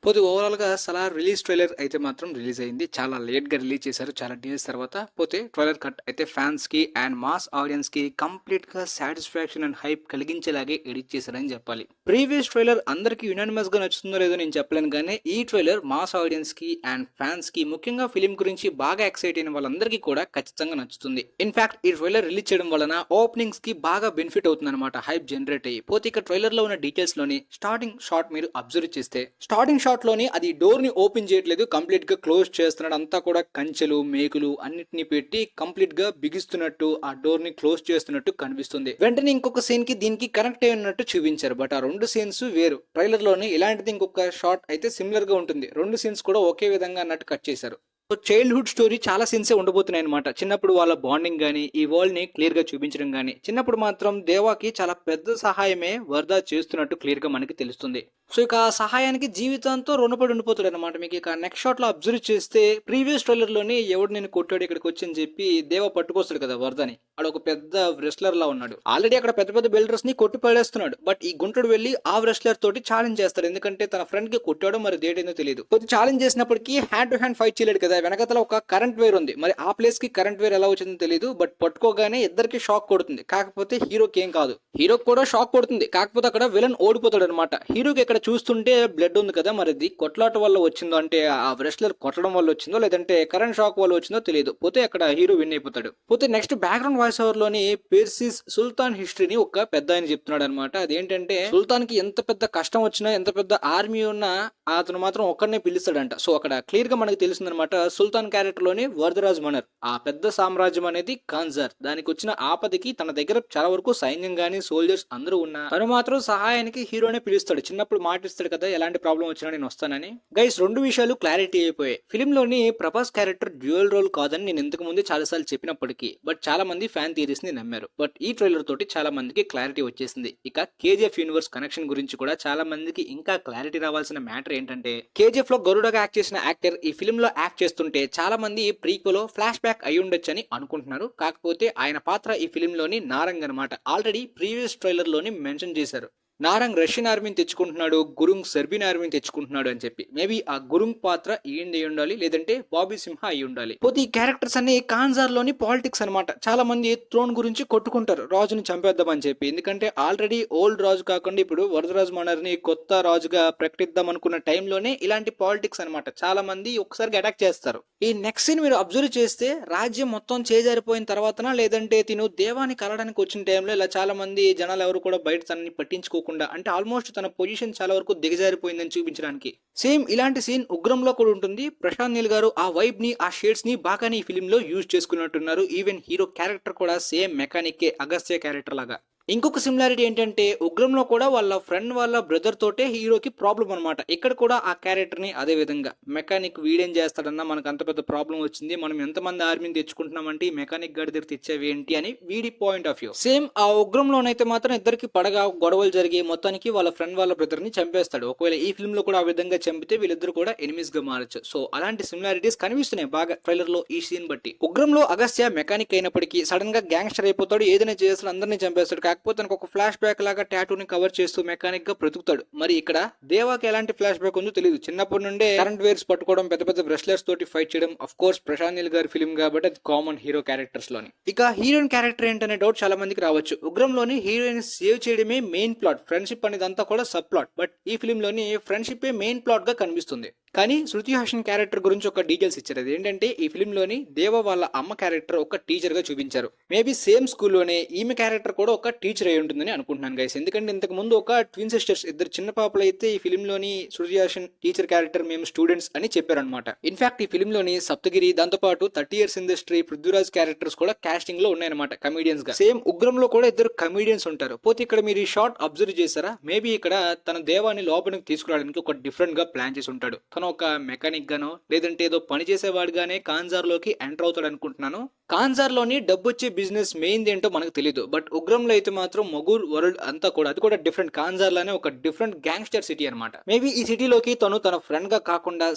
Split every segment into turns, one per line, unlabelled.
పోతే ఓవరాల్‌గా 'Salaar' release trailer అయితే మాత్రం రిలీజ్ అయింది. చాలా లేట్‌గా రిలీజ్ చేశారు. చాలా డేస్ తర్వాత. పోతే ట్రైలర్ కట్ అయితే ఫ్యాన్స్‌కి అండ్ మాస్ ఆడియన్స్‌కి కంప్లీట్‌గా సాటిస్ఫాక్షన్ అండ్ హైప్ కలిగించేలాగే ఎడిట్ చేశారని చెప్పాలి. ప్రీవియస్ ట్రైలర్ అందరికి యునానిమస్‌గా నచ్చుతుందో లేదో నేను చెప్పలేను గానీ, ఈ ట్రైలర్ మాస్ ఆడియన్స్‌కి అండ్ ఫ్యాన్స్‌కి ముఖ్యంగా ఫిల్మ్ గురించి బాగా ఎక్సైట్ అయిన వాళ్ళందరికీ కూడా ఖచ్చితంగా నచ్చుతుంది. ఇన్‌ఫాక్ట్ ఈ ట్రైలర్ రిలీజ్ చేయడం వలన ఓపెనింగ్స్‌కి బాగా బెనిఫిట్ అవుతుందన్నమాట. హైప్ జనరేట్ అయ్యి. పోతే ఇక్కడ ట్రైలర్‌లో ఉన్న డీటెయిల్స్‌లోని స్టార్టింగ్ షాట్ మీరు అబ్జర్వ్ చేస్తే స్టార్టింగ్ షాట్ లోని అది డోర్ ని ఓపెన్ చేయట్లేదు, కంప్లీట్ గా క్లోజ్ చేస్తున్నాడు. అంతా కూడా కంచెలు మేకులు అన్నిటిని పెట్టి కంప్లీట్ గా బిగిస్తున్నట్టు ఆ డోర్ ని క్లోజ్ చేస్తున్నట్టు కనిపిస్తుంది. వెంటనే ఇంకొక సీన్ కి దీనికి కనెక్ట్ అయి ఉన్నట్టు చూపించారు. బట్ ఆ రెండు సీన్స్ వేరు. ట్రైలర్ లోని ఇలాంటిది ఇంకొక షాట్ అయితే సిమిలర్ గా ఉంటుంది. రెండు సీన్స్ కూడా ఒకే విధంగా అన్నట్టు కట్ చేశారు. సో చైల్డ్‌హుడ్ స్టోరీ చాలా సీన్సే ఉండబోతున్నాయన్నమాట. చిన్నప్పుడు వాళ్ళ బాండింగ్ గాని, ఈ వరల్డ్‌ని క్లియర్‌గా చూపించడం గాని, చిన్నప్పుడు మాత్రం దేవాకి చాలా పెద్ద సహాయమే వరద చేస్తున్నట్టు క్లియర్‌గా మనకి తెలుస్తుంది. సో ఇక ఆ సహాయానికి జీవితాంతం రుణపడి ఉండిపోతాడన్నమాట. మీకు ఇక నెక్స్ట్ షాట్‌లో అబ్జర్వ్ చేస్తే ప్రీవియస్ ట్రైలర్‌లోని ఎవడు నిన్ను కొట్టాడు ఇక్కడికొచ్చి అని చెప్పి దేవా పట్టుకొస్తాడు కదా వరదని. ఆడొక పెద్ద రెస్లర్‌లా ఉన్నాడు. ఆల్రెడీ అక్కడ పెద్ద పెద్ద బిల్డర్స్‌ని కొట్టి పడేస్తున్నాడు. బట్ ఈ గుంటడు వెళ్లి ఆ రెస్లర్ తోటి ఛాలెంజ్ చేస్తాడు. ఎందుకంటే తన ఫ్రెండ్‌కి కొట్టాడో మరి దేటేందో తెలియదు. కొద్ది ఛాలెంజ్ చేసినప్పటికీ హ్యాండ్ టు హ్యాండ్ ఫైట్ చేయలేడు కదా. వెనకతల ఒక కరెంట్ వైర్ ఉంది. మరి ఆ ప్లేస్ కి కరెంట్ వైర్ ఎలా వచ్చిందో తెలియదు. బట్ పట్టుకోగానే ఇద్దరికి షాక్ కొడుతుంది. కాకపోతే హీరోకి ఏం కాదు. హీరోకి కూడా షాక్ కొడుతుంది. కాకపోతే అక్కడ విలన్ ఓడిపోతాడు అనమాట. హీరోకి ఇక్కడ చూస్తుంటే బ్లడ్ ఉంది కదా, మరి ఇది కొట్లాట వల్ల వచ్చిందో, అంటే ఆ రెస్లర్ కొట్టడం వల్ల వచ్చిందో లేదంటే కరెంట్ షాక్ వల్ల వచ్చిందో తెలియదు. పోతే అక్కడ హీరో విన్ అయిపోతాడు. పోతే నెక్స్ట్ బ్యాక్గ్రౌండ్ వాయిస్ ఓవర్ లోని పెర్సిస్ సుల్తాన్ హిస్టరీని ఒక పెద్ద ఆయన చెప్తున్నాడు అనమాట. అదేంటంటే సుల్తాన్ కి ఎంత పెద్ద కష్టం వచ్చినా, ఎంత పెద్ద ఆర్మీ ఉన్నా అతను మాత్రం ఒక్కడనే పిలుస్తాడంట. సో అక్కడ క్లియర్ గా మనకు తెలిసిందనమాట. సుల్తాన్ క్యారెక్టర్ లోని వరదరాజ్ మనర్, ఆ పెద్ద సామ్రాజ్యం అనేది కాన్జార్, దానికి వచ్చిన ఆపదకి తన దగ్గర చాలా వరకు సైన్యం గానీ సోల్జర్స్ అందరూ ఉన్నా తను మాత్రం సహాయానికి హీరోనే పిలుస్తాడు. చిన్నప్పుడు మాటిస్తాడు కదా, ఎలాంటి ప్రాబ్లం వచ్చినా నేను వస్తానని. గైస్ రెండు విషయాలు క్లారిటీ అయిపోయాయి. ఫిలిం లోని ప్రభాస్ క్యారెక్టర్ డ్యూయల్ రోల్ కాదని నేను ఇంతకు ముందే చాలా సార్లు చెప్పినప్పటికీ బట్ చాలా మంది ఫ్యాన్ థియరీస్ ని నమ్మారు. బట్ ఈ ట్రైలర్ తోటి చాలా మందికి క్లారిటీ వచ్చేసింది. ఇక కేజీఎఫ్ యూనివర్స్ కనెక్షన్ గురించి కూడా చాలా మందికి ఇంకా క్లారిటీ రావాల్సిన మ్యాటర్ ఏంటంటే, కేజీఎఫ్ లో గరుడగా యాక్ట్ చేసిన యాక్టర్ ఈ ఫిలిం లో యాక్ట్ చేస్తుంటే చాలా మంది ప్రీక్వెల్ ఫ్లాష్ బ్యాక్ అయి ఉండొచ్చని అనుకుంటున్నారు. కాకపోతే ఆయన పాత్ర ఈ ఫిలిం లోని నారంగ్ అనమాట. ఆల్రెడీ ప్రీవియస్ ట్రైలర్ లోని మెన్షన్ చేశారు. నారంగ్ రష్యన్ ఆర్మీని తెచ్చుకుంటున్నాడు, గురుంగ్ సెర్బియన్ ఆర్మీని తెచ్చుకుంటున్నాడు అని చెప్పి. మేబీ ఆ గురుంగ్ పాత్ర ఈయన అయి ఉండాలి, లేదంటే బాబీ సింహ అయి ఉండాలి. పోతే ఈ క్యారెక్టర్స్ అన్ని కాన్జార్ లోని పాలిటిక్స్ అనమాట. చాలా మంది థ్రోన్ గురించి కొట్టుకుంటారు, రాజుని చంపేద్దామని చెప్పి. ఎందుకంటే ఆల్రెడీ ఓల్డ్ రాజు కాకుండా ఇప్పుడు వరదరాజ్ మనర్ ని కొత్త రాజుగా ప్రకటిద్దాం అనుకున్న టైంలోనే ఇలాంటి పాలిటిక్స్ అనమాట. చాలా మంది ఒకసారిగా అటాక్ చేస్తారు. ఈ నెక్స్ట్ సీన్ మీరు అబ్జర్వ్ చేస్తే రాజ్యం మొత్తం చేజారిపోయిన తర్వాతనా, లేదంటే తిను దేవాన్ని కలడానికి వచ్చిన టైంలో ఇలా చాలా మంది జనాలు ఎవరు కూడా బయట తనని పట్టించుకో, అంటే ఆల్మోస్ట్ తన పొజిషన్ చాలా వరకు దిగజారిపోయిందని చూపించడానికి. సేమ్ ఇలాంటి సీన్ ఉగ్రంలో కూడా ఉంటుంది. ప్రశాంత్ నీల్ గారు ఆ వైబ్ ని, ఆ షేడ్స్ ని బాగానే ఈ ఫిలిం లో యూజ్ చేసుకున్నట్టున్నారు. ఈవెన్ హీరో క్యారెక్టర్ కూడా సేమ్ మెకానిక్ అగస్త్య క్యారెక్టర్ లాగా. ఇంకొక సిమిలారిటీ ఏంటంటే ఉగ్రంలో కూడా వాళ్ళ ఫ్రెండ్ వాళ్ళ బ్రదర్ తోటే హీరోకి ప్రాబ్లం అనమాట. ఇక్కడ కూడా ఆ క్యారెక్టర్ ని అదే విధంగా మెకానిక్ వీడేం చేస్తాడన్నా, మనకు అంత పెద్ద ప్రాబ్లం వచ్చింది, మనం ఎంతమంది ఆర్మీని తెచ్చుకుంటున్నామంటే ఈ మెకానిక్ గారి దగ్గర తెచ్చేవి ఏంటి అని వీడి పాయింట్ ఆఫ్ వ్యూ. సేమ్ ఆ ఉగ్రంలోనైతే మాత్రం ఇద్దరికి పడగా గొడవలు జరిగి మొత్తానికి వాళ్ళ ఫ్రెండ్ వాళ్ళ బ్రదర్ ని చంపేస్తాడు. ఒకవేళ ఈ ఫిల్మ్ లో కూడా ఆ విధంగా చంపితే వీళ్ళిద్దరు కూడా ఎనిమీస్ గా మారచ్చు. సో అలాంటి సిమిలారిటీస్ కనిపిస్తున్నాయి బాగా ట్రైలర్ లో ఈ సీన్ బట్టి. ఉగ్రంలో అగస్త్య మెకానిక్ అయినప్పటికీ సడన్ గా గ్యాంగ్స్టర్ అయిపోతాడు, ఏదైనా చేస్తాడు, అందరినీ చంపేస్తాడు. కాకపోతే తనకు ఒక ఫ్లాష్ బ్యాక్ లాగా టాటూని కవర్ చేస్తూ మెకానిక్ గా బ్రతుకుతాడు. మరి ఇక్కడ దేవాకి ఎలాంటి ఫ్లాష్ బ్యాక్ ఉందో తెలియదు. చిన్నప్పటి నుండే కరెంట్ వేర్స్ పట్టుకోవడం, పెద్ద పెద్ద రెస్లర్స్ తోటి ఫైట్ చేయడం. అఫ్ కోర్స్ ప్రశాంత్ నీల్ గారి ఫిల్మ్ కాబట్టి అది కామన్ హీరో క్యారెక్టర్స్ లోని. ఇక హీరోయిన్ క్యారెక్టర్ ఏంటనే డౌట్ చాలా మందికి రావచ్చు. ఉగ్రంలోని హీరోయిన్ సేవ్ చేయడమే మెయిన్ ప్లాట్, ఫ్రెండ్షిప్ అనేది అంతా కూడా సబ్ ప్లాట్. బట్ ఈ ఫిల్మ్ లోని ఫ్రెండ్షిప్ మెయిన్ ప్లాట్ గా కనిపిస్తుంది. కానీ శృతి హాసన్ క్యారెక్టర్ గురించి ఒక డీటెయిల్స్ ఇచ్చారు. అది ఏంటంటే ఈ ఫిల్మ్ లోని దేవ వాళ్ళ అమ్మ క్యారెక్టర్ ఒక టీచర్ గా చూపించారు. మేబీ సేమ్ స్కూల్లోనే ఈమె క్యారెక్టర్ కూడా ఒక టీచర్ అయి ఉంటుందని అనుకుంటున్నాను గైస్. ఎందుకంటే ఇంతకు ముందు ఒక ట్విన్ సిస్టర్స్, ఇద్దరు చిన్న పాపలు అయితే ఈ ఫిల్మ్ లోని శృతి హాసన్ టీచర్ క్యారెక్టర్ మేము స్టూడెంట్స్ అని చెప్పారనమాట. ఇన్ఫాక్ట్ ఈ ఫిల్మ్ లోని సప్తగిరి, దాంతో పాటు 30 years ఇండస్ట్రీ పృథ్వీరాజ్ క్యారెక్టర్స్ కూడా కాస్టింగ్ లో ఉన్నాయన్నమాట కమిడియన్స్ గా. సేమ్ ఉగ్రంలో కూడా ఇద్దరు కమిడియన్స్ ఉంటారు. పోతే ఇక్కడ మీరు ఈ షార్ట్ అబ్జర్వ్ చేశారా? మేబీ ఇక్కడ తన దేవాన్ని లోపలికి తీసుకురావడానికి ఒక డిఫరెంట్ గా ప్లాన్ చేసి ఉంటాడు. ఒక మెకానిక్ గానో లేదంటే ఏదో పని చేసేవాడుగానే కాన్జార్ లోకి ఎంటర్ అవుతాడు అనుకుంటున్నాను. కాన్జార్ లోని డబ్బు వచ్చే బిజినెస్ మెయిన్ ఏంటో మనకు తెలియదు. బట్ ఉగ్రంలో అయితే మాత్రం మగూర్ వరల్డ్ అంతా కూడా అది కూడా డిఫరెంట్. కాన్జార్ లోనే ఒక డిఫరెంట్ గ్యాంగ్స్టర్ సిటీ అనమాట. మేబీ ఈ సిటీలోకి తను తన ఫ్రెండ్ గా కాకుండా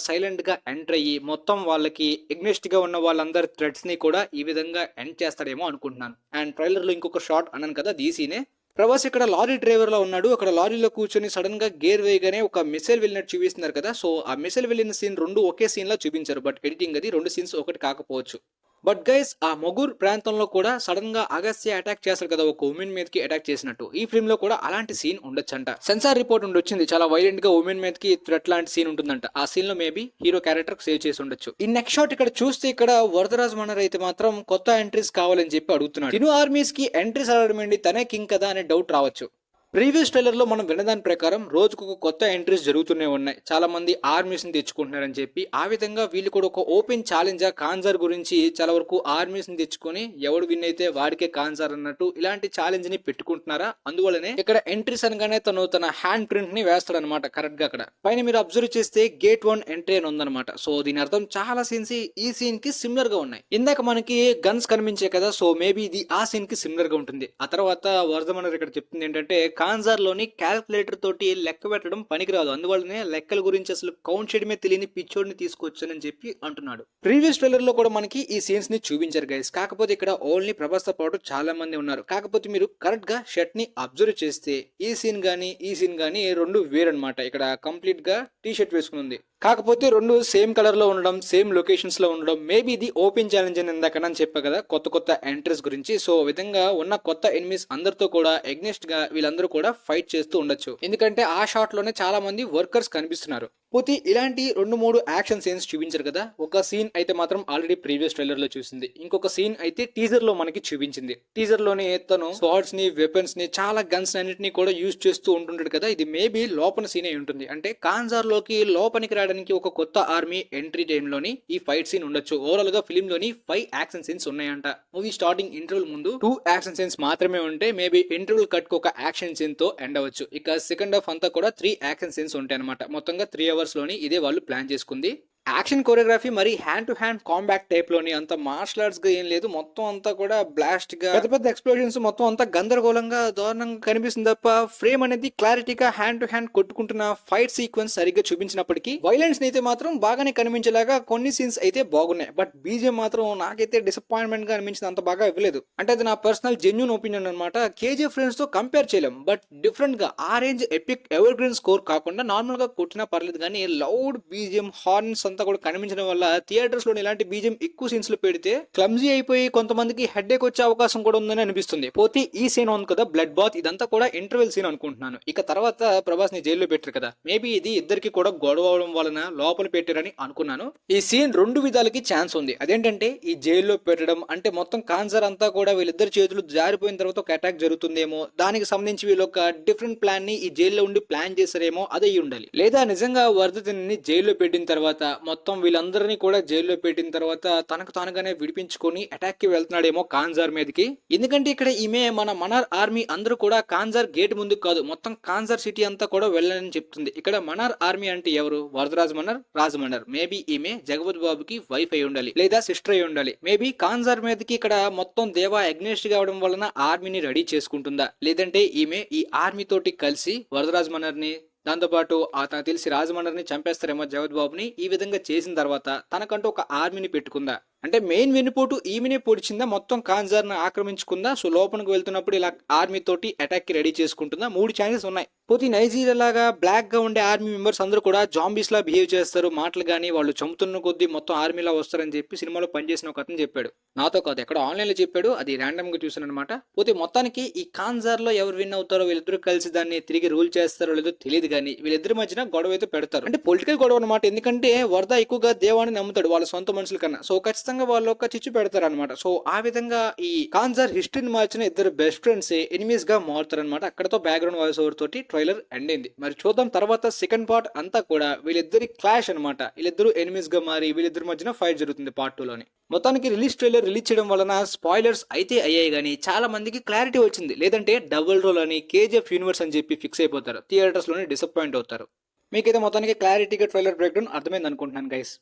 సైలెంట్ గా ఎంటర్ అయ్యి మొత్తం వాళ్ళకి ఎగ్నెస్ట్ గా ఉన్న వాళ్ళందరి థ్రెడ్స్ ని కూడా ఈ విధంగా ఎండ్ చేస్తాడేమో అనుకుంటున్నాను. అండ్ ట్రైలర్ లో ఇంకొక షార్ట్ అన్నాను కదా, ఈ సీనే ప్రభాస్ ఇక్కడ లారీ డ్రైవర్ లో ఉన్నాడు. అక్కడ లారీలో కూర్చొని సడన్ గా గేర్ వేయగానే ఒక మిసైల్ వెళ్ళినట్టు చూపిస్తున్నారు కదా. సో ఆ మిసైల్ వెళ్ళిన సీన్ రెండు ఒకే సీన్ లో చూపించారు. బట్ ఎడిటింగ్ అది రెండు సీన్స్ ఒకటి కాకపోవచ్చు. బట్ గైస్ ఆ మొగుర్ ప్రాంతంలో కూడా సడన్ గా అగస్త్య అటాక్ చేస్తారు కదా, ఒక ఉమెన్ మీదకి అటాక్ చేసినట్టు. ఈ ఫిల్మ్ లో కూడా అలాంటి సీన్ ఉండొచ్చంట. సెన్సార్ రిపోర్ట్ వచ్చింది, చాలా వైలెంట్ గా ఉమెన్ మీదకి థ్రెట్ లాంటి సీన్ ఉంటుందంట. ఆ సీన్ లో మేబీ హీరో క్యారెక్టర్ సేవ్ చేసి ఉండొచ్చు. ఈ నెక్స్ట్ షాట్ ఇక్కడ చూస్తే ఇక్కడ వరదరాజ్ మనర్ అయితే మాత్రం కొత్త ఎంట్రీస్ కావాలని చెప్పి అడుగుతున్నాడు. తిను ఆర్మీస్ కి ఎంట్రీస్ అడగడం ఏంటి, తనే కింగ్ కదా అనే డౌట్ రావచ్చు. ప్రీవియస్ ట్రైలర్ లో మనం వినదాని ప్రకారం రోజుకు ఒక కొత్త ఎంట్రీస్ జరుగుతూనే ఉన్నాయి. చాలా మంది ఆర్మీస్ ని తెచ్చుకుంటున్నారని చెప్పి ఆ విధంగా వీళ్ళు కూడా ఒక ఓపెన్ ఛాలెంజ్ కాన్సర్ గురించి చాలా వరకు ఆర్మీస్ ని తెచ్చుకొని ఎవడు విన్ అయితే వాడికే కాన్సర్ అన్నట్టు ఇలాంటి ఛాలెంజ్ ని పెట్టుకుంటున్నారా. అందువల్లనే ఇక్కడ ఎంట్రీస్ అనగానే తన హ్యాండ్ ప్రింట్ ని వేస్తాడు అనమాట కరెక్ట్ గా. అక్కడ పైన మీరు అబ్జర్వ్ చేస్తే గేట్ 1 ఎంట్రీ అని ఉందన్నమాట. సో దీని అర్థం చాలా సీన్స్ ఈ సీన్ కి సిమిలర్ గా ఉన్నాయి. ఇందాక మనకి గన్స్ కనిపించే కదా, సో మేబీ ఇది ఆ సీన్ కి సిమిలర్ గా ఉంటుంది. ఆ తర్వాత వరదమనర్ ఇక్కడ చెప్తుంది ఏంటంటే కాన్సార్ లోని క్యాల్కులేటర్ తోటి లెక్క పెట్టడం పనికిరాదు, అందువల్లనే లెక్కల గురించి అసలు కౌంట్ చేయడమే తెలియని పిచ్చోడిని తీసుకొచ్చానని చెప్పి అంటున్నాడు. ప్రీవియస్ ట్రైలర్ లో కూడా మనకి ఈ సీన్స్ ని చూపించారు గైస్. కాకపోతే ఇక్కడ ఓన్లీ ప్రభాస్ తో పాటు చాలా మంది ఉన్నారు. కాకపోతే మీరు కరెక్ట్ గా షర్ట్ ని అబ్జర్వ్ చేస్తే ఈ సీన్ గానీ రెండు వేరనమాట. ఇక్కడ కంప్లీట్ గా టీ షర్ట్ వేసుకుని ఉంది. కాకపోతే రెండు సేమ్ కలర్ లో ఉండడం, సేమ్ లొకేషన్స్ లో ఉండడం, మేబీ ఇది ఓపెన్ ఛాలెంజ్ అని ఇందాకని చెప్పా కదా కొత్త ఎంట్రీస్ గురించి. సో విధంగా ఉన్న కొత్త ఎనిమీస్ అందరితో కూడా ఎగ్నెస్ట్ గా వీళ్ళందరూ కూడా ఫైట్ చేస్తూ ఉండొచ్చు. ఎందుకంటే ఆ షాట్ లోనే చాలా మంది వర్కర్స్ కనిపిస్తున్నారు. పోతే ఇలాంటి 2-3 యాక్షన్ సీన్స్ చూపించారు కదా. ఒక సీన్ అయితే మాత్రం ఆల్రెడీ ప్రీవియస్ ట్రైలర్ లో చూసింది, ఇంకొక సీన్ అయితే టీజర్ లో మనకి చూపించింది. టీజర్ లోనే తను స్వార్డ్స్ ని, వెపన్స్ ని, చాలా గన్స్ అన్నిటిని కూడా యూజ్ చేస్తూ ఉంటుంటాడు కదా. ఇది మేబీ లోపల సీన్ అయి ఉంటుంది. అంటే కాన్సార్ లోకి లోపలికి రావడానికి ఒక కొత్త ఆర్మీ ఎంట్రీ టైమ్ లోని ఈ ఫైట్ సీన్ ఉండొచ్చు. ఓవరాల్ గా ఫిల్మ్ లోని 5 యాక్షన్ సీన్స్ ఉన్నాయంట. మూవీ స్టార్టింగ్ ఇంటర్వెల్ ముందు 2 యాక్షన్ సీన్స్ మాత్రమే ఉంటే మేబీ ఇంటర్వెల్ కట్ ఒక యాక్షన్ సీన్ తో ఎండ్ అవ్వచ్చు. ఇక సెకండ్ హాఫ్ అంతా కూడా 3 యాక్షన్ సీన్స్ ఉంటాయి అనమాట. మొత్తంగా 3 hours లోని ఇదే వాళ్ళు ప్లాన్ చేసుకుంది. యాక్షన్ కొరియోగ్రఫీ మరి hand to hand combat type లోని అంత మార్షల్ ఆర్ట్స్ గా ఏం లేదు. మొత్తం అంతా కూడా బ్లాస్ట్ గా పెద్ద ఎక్స్ప్లోజన్స్, మొత్తం అంతా గందరగోళంగా దారుణంగా కనిపిస్తుంది తప్ప ఫ్రేమ్ అనేది క్లారిటీగా హ్యాండ్ టు హ్యాండ్ కొట్టుకుంటున్న ఫైట్ సీక్వెన్స్ సరిగ్గా చూపించినప్పటికీ వైలెన్స్ అయితే మాత్రం బాగానే కనిపించేలాగా కొన్ని సీన్స్ అయితే బాగున్నాయి. బట్ బీజే మాత్రం నాకైతే డిసప్పాయింట్మెంట్ గా అనిపించింది, అంత బాగా ఇవ్వలేదు. అంటే అది నా పర్సనల్ జెన్యూన్ ఒపీనియన్ అనమాట. కేజీఎఫ్ ఫ్రెండ్స్ తో కంపేర్ చేయలేం, బట్ డిఫరెంట్ గా ఆ range epic ever green score కాకుండా నార్మల్ గా కొట్టినా పర్లేదు. కానీ లౌడ్ బీజిఎం, హార్న్స్ అంతా కూడా కనిపించడం వల్ల థియేటర్స్ లో ఇలాంటి బీజిఎం ఎక్కువ సీన్స్ లో పెడితే క్లమ్జీ అయిపోయి కొంతమందికి హెడ్ ఏక్ వచ్చే అవకాశం కూడా ఉందని అనిపిస్తుంది. పోతే ఈ సీన్ ఉంది కదా బ్లడ్ బాత్, ఇదంతా కూడా ఇంటర్వెల్ సీన్ అనుకుంటున్నాను. ఇక తర్వాత ప్రభాస్ ని జైల్లో పెట్టారు కదా, మేబీ ఇది ఇద్దరికి కూడా గొడవ అవడం వలన లోపల పెట్టారని అనుకున్నాను. ఈ సీన్ 2 విధాలకి ఛాన్స్ ఉంది. అదేంటంటే ఈ జైల్లో పెట్టడం అంటే మొత్తం కాన్సర్ అంతా కూడా వీళ్ళిద్దరు చేతులు జారిపోయిన తర్వాత ఒక అటాక్ జరుగుతుందేమో, దానికి సంబంధించి వీళ్ళు ఒక డిఫరెంట్ ప్లాన్ ని ఈ జైల్లో ఉండి ప్లాన్ చేశారేమో, అదే ఉండాలి. లేదా నిజంగా వర్ధతిని జైల్లో పెట్టిన తర్వాత మొత్తం వీళ్ళందరినీ కూడా జైల్లో పెట్టిన తర్వాత తనకు తానుగానే విడిపించుకొని అటాక్ కి వెళ్తున్నాడేమో కాన్జార్ మీదకి. ఎందుకంటే ఇక్కడ ఈమె మనార్ ఆర్మీ అందరూ కూడా కాన్జార్ గేట్ ముందుకు కాదు, మొత్తం కాన్జార్ సిటీ అంతా కూడా వెళ్ళాలని చెప్తుంది. ఇక్కడ మనార్ ఆర్మీ అంటే ఎవరు? వరదరాజ్ మనర్, రాజ్ మనర్. మేబీ ఈమె జగపతి బాబుకి వైఫ్ అయి ఉండాలి, లేదా సిస్టర్ అయి ఉండాలి. మేబీ కాన్జార్ మీదకి ఇక్కడ మొత్తం దేవా అగ్నేస్ట్ కావడం వలన ఆర్మీని రెడీ చేసుకుంటుందా, లేదంటే ఈమె ఈ ఆర్మీ తోటి కలిసి వరదరాజ్ మనర్ ని, దాంతోపాటు తనకు తెలిసి రాజమండ్రిని చంపేస్తారేమో జగత్ బాబుని. ఈ విధంగా చేసిన తర్వాత తనకంటూ ఒక ఆర్మీని పెట్టుకుందా, అంటే మెయిన్ వెన్నుపోటు ఈమెనే పొడిచిందా, మొత్తం కాన్జార్ ని ఆక్రమించుకుందా. సో లోపలికి వెళ్తున్నప్పుడు ఇలా ఆర్మీ తోటి అటాక్ కి రెడీ చేసుకుంటుందా. 3 ఛాన్సెస్ ఉన్నాయి. పోతే నైజీరియా లాగా బ్లాక్ గా ఉండే ఆర్మీ మెంబర్స్ అందరూ కూడా జాంబీస్ లా బిహేవ్ చేస్తారు, మాటలు గానీ వాళ్ళు చంపుతున్న కొద్దీ మొత్తం ఆర్మీలా వస్తారని చెప్పి సినిమాలో పనిచేసిన ఒక అతను చెప్పాడు. నాతో కాదు, ఎక్కడ ఆన్లైన్ లో చెప్పాడు, అది ర్యాండమ్ గా చూసాను అనమాట. పోతే మొత్తానికి ఈ కాన్జార్ లో ఎవరు విన్ అవుతారో, వీళ్ళిద్దరు కలిసి దాన్ని తిరిగి రూల్ చేస్తారో లేదో తెలియదు, కానీ వీళ్ళిద్దరి మధ్యన గొడవ అయితే పెడతారు. అంటే పొలిటికల్ గొడవ అనమాట. ఎందుకంటే వరద ఎక్కువగా దేవాన్ని నమ్ముతాడు వాళ్ళ సొంత మనుషుల కన్నా. సో ఖచ్చితంగా వాళ్ళు ఒక చిచ్చు పెడతారు అనమాట. సో ఆ విధంగా ఈ కాన్జార్ హిస్టరీని మార్చిన ఇద్దరు బెస్ట్ ఫ్రెండ్స్ ఎనిమీస్ గా మారుతారు అనమాట. అక్కడతో బ్యాక్గ్రౌండ్ వాయిస్ ఓవర్ తోటి ట్రైలర్ ఎండ్ అయింది. మరి చూద్దాం తర్వాత సెకండ్ పార్ట్ అంతా కూడా వీళ్ళిద్దరి క్లాష్ అనమాట. వీళ్ళిద్దరు ఎనిమీస్ గా మారి వీళ్ళిద్దరి మధ్యన ఫైట్ జరుగుతుంది పార్ట్ 2 లోని. మొత్తానికి ట్రైలర్ రిలీజ్ చేయడం వలన స్పాయిలర్స్ అయితే అయ్యాయి, కానీ చాలా మందికి క్లారిటీ వచ్చింది. లేదంటే డబుల్ రోల్ అని కేజీఎఫ్ యూనివర్స్ అని చెప్పి ఫిక్స్ అయిపోతారు, థియేటర్స్ లోనే డిసప్పాయింట్ అవుతారు. మీకైతే మొత్తానికి క్లారిటీగా ట్రైలర్ బ్రేక్ డౌన్ అర్థమైంది అనుకుంటున్నాను గైస్.